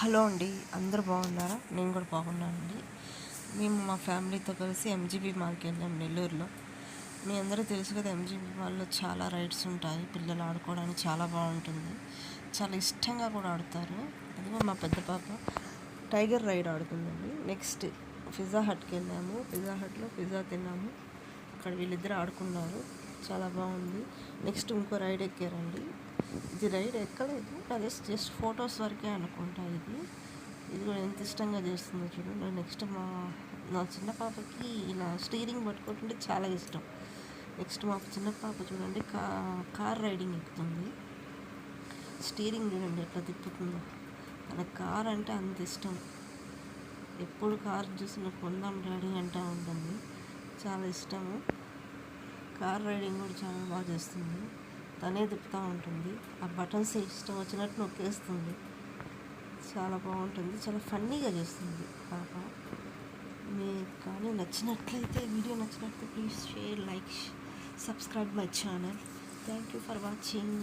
Hello అండి, అందరూ బాగున్నారా? నేను కూడా బాగున్నానండి. మేము మా ఫ్యామిలీతో కలిసి ఎంజీబీ మాల్కి వెళ్ళాం నెల్లూరులో. మీ అందరూ తెలుసు కదా, ఎంజీబీ మాల్లో చాలా రైడ్స్ ఉంటాయి. పిల్లలు ఆడుకోవడానికి చాలా బాగుంటుంది. చాలా ఇష్టంగా కూడా ఆడతారు. అదిగో మా పెద్ద పాప టైగర్ రైడ్ ఆడుతుందండి. నెక్స్ట్ పిజ్జా హట్కి వెళ్ళాము. పిజ్జా హట్లో పిజ్జా తిన్నాము. అక్కడ వీళ్ళిద్దరు ఆడుకున్నారు, చాలా బాగుంది. నెక్స్ట్ ఇంకో రైడ్ ఎక్కారండి. ఇది రైడ్ ఎక్కలేదు, అదే జస్ట్ ఫొటోస్ వరకే అనుకుంటా. ఇది కూడా ఎంత ఇష్టంగా చేస్తుందో చూడండి. నెక్స్ట్ నా చిన్న పాపకి ఇలా స్టీరింగ్ పట్టుకుంటుంటే చాలా ఇష్టం. నెక్స్ట్ మా చిన్న పాప చూడండి కార్ రైడింగ్ ఎక్కుతుంది. స్టీరింగ్ చూడండి ఎట్లా తిప్పుతుందో. తన కార్ అంటే అంత ఇష్టం. ఎప్పుడు కార్ చూసిన కొందాం డాడీ అంటూ ఉంటుంది. చాలా ఇష్టము. కార్ రైడింగ్ కూడా చాలా బాగా చేస్తుంది. తనే తిప్పుతూ ఉంటుంది. ఆ బటన్స్ ఇష్టం వచ్చినట్టు నొక్కేస్తుంది. చాలా బాగుంటుంది. చాలా ఫన్నీగా చేస్తుంది పాప. మీకు కానీ నచ్చినట్లయితే, వీడియో నచ్చినట్లయితే please share, like, subscribe my channel. Thank you for watching.